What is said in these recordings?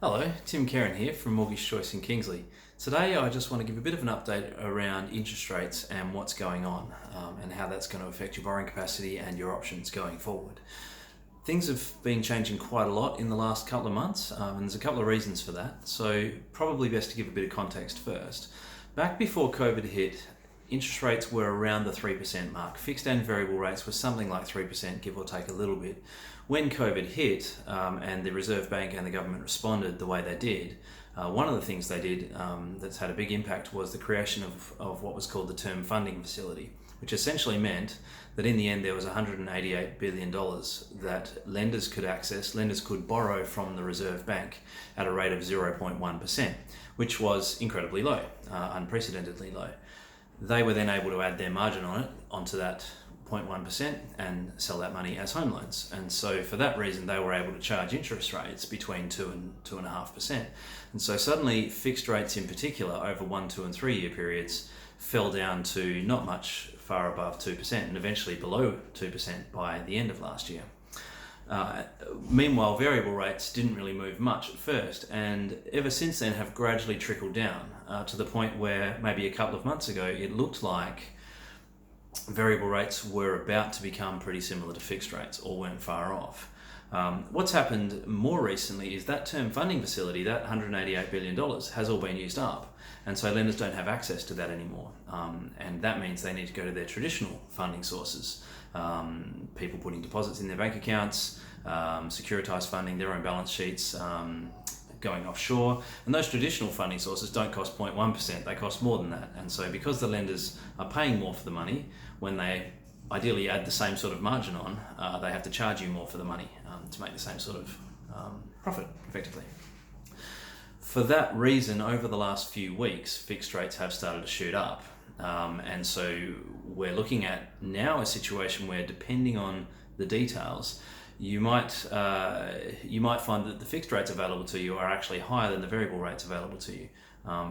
Hello, Tim Kerrin here from Mortgage Choice in Kingsley. Today I just want to give a bit of an update around interest rates and what's going on and how that's going to affect your borrowing capacity and your options going forward. Things have been changing quite a lot in the last couple of months and there's a couple of reasons for that, so probably best to give a bit of context first. Back before COVID hit, interest rates were around the 3% mark. Fixed and variable rates were something like 3%, give or take a little bit. When COVID hit and the Reserve Bank and the government responded the way they did, one of the things they did that's had a big impact was the creation of what was called the Term Funding Facility, which essentially meant that in the end there was $188 billion that lenders could access. Lenders could borrow from the Reserve Bank at a rate of 0.1%, which was incredibly low, unprecedentedly low. They were then able to add their margin on it onto that 0.1% and sell that money as home loans. And so for that reason, they were able to charge interest rates between 2 and 2.5%. And so suddenly fixed rates in particular over 1, 2 and 3 year periods fell down to not much far above 2% and eventually below 2% by the end of last year. Meanwhile, variable rates didn't really move much at first, and ever since then have gradually trickled down to the point where maybe a couple of months ago it looked like variable rates were about to become pretty similar to fixed rates or weren't far off. What's happened more recently is that term funding facility, that $188 billion, has all been used up, and so lenders don't have access to that anymore, and that means they need to go to their traditional funding sources. People putting deposits in their bank accounts, securitized funding, their own balance sheets, going offshore, and those traditional funding sources don't cost 0.1%, they cost more than that. And so because the lenders are paying more for the money, when they ideally add the same sort of margin on, they have to charge you more for the money to make the same sort of profit, effectively. For that reason, over the last few weeks, fixed rates have started to shoot up. And so we're looking at now a situation where, depending on the details, you might find that the fixed rates available to you are actually higher than the variable rates available to you.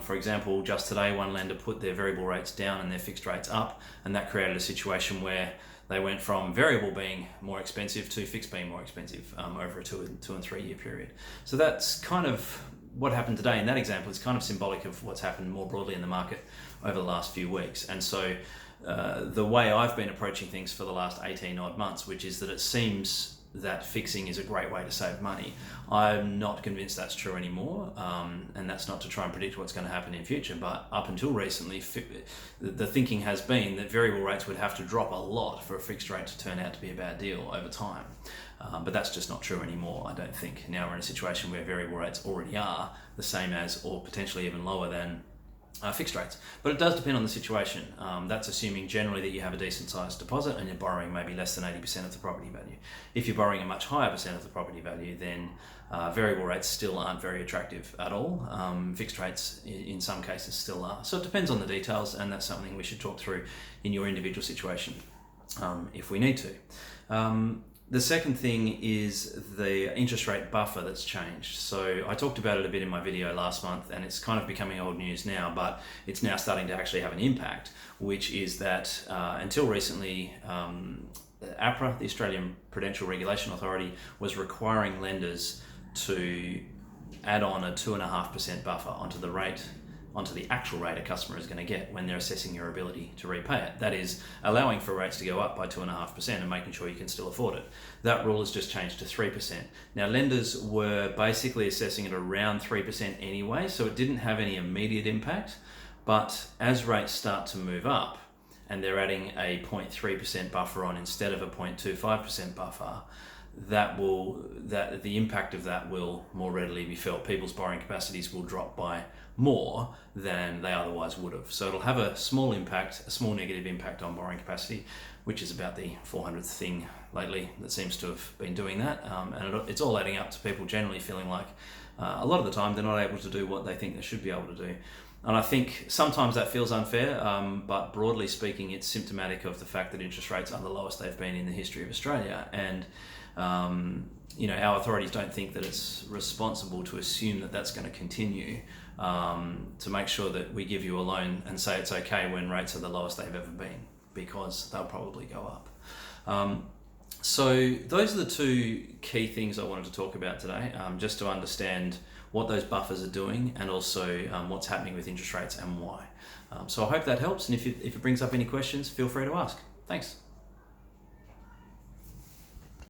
For example, just today one lender put their variable rates down and their fixed rates up, and that created a situation where they went from variable being more expensive to fixed being more expensive over a 2 and 3 year period. So that's kind of what happened today in that example. Is kind of symbolic of what's happened more broadly in the market over the last few weeks. And so the way I've been approaching things for the last 18 odd months, which is that it seems that fixing is a great way to save money, I'm not convinced that's true anymore, and that's not to try and predict what's going to happen in future, but up until recently the thinking has been that variable rates would have to drop a lot for a fixed rate to turn out to be a bad deal over time. But that's just not true anymore, I don't think. Now we're in a situation where variable rates already are the same as, or potentially even lower than, fixed rates. But it does depend on the situation. That's assuming generally that you have a decent sized deposit and you're borrowing maybe less than 80% of the property value. If you're borrowing a much higher percent of the property value, then variable rates still aren't very attractive at all. Fixed rates in some cases still are. So it depends on the details, and that's something we should talk through in your individual situation if we need to. The second thing is the interest rate buffer that's changed. So I talked about it a bit in my video last month, and it's kind of becoming old news now, but it's now starting to actually have an impact, which is that until recently, APRA, the Australian Prudential Regulation Authority, was requiring lenders to add on a 2.5% buffer onto the actual rate a customer is going to get when they're assessing your ability to repay it. That is, allowing for rates to go up by 2.5% and making sure you can still afford it. That rule has just changed to 3%. Now, lenders were basically assessing it around 3% anyway, so it didn't have any immediate impact. But as rates start to move up and they're adding a 0.3% buffer on instead of a 0.25% buffer, the impact of that will more readily be felt. People's borrowing capacities will drop by more than they otherwise would have. So it'll have a small impact, a small negative impact on borrowing capacity, which is about the 400th thing lately that seems to have been doing that. And it's all adding up to people generally feeling like a lot of the time they're not able to do what they think they should be able to do. And I think sometimes that feels unfair, but broadly speaking, it's symptomatic of the fact that interest rates are the lowest they've been in the history of Australia. And our authorities don't think that it's responsible to assume that that's going to continue, to make sure that we give you a loan and say it's okay when rates are the lowest they've ever been, because they'll probably go up. So those are the two key things I wanted to talk about today, just to understand what those buffers are doing and also what's happening with interest rates and why. So I hope that helps, and if it brings up any questions, feel free to ask. Thanks.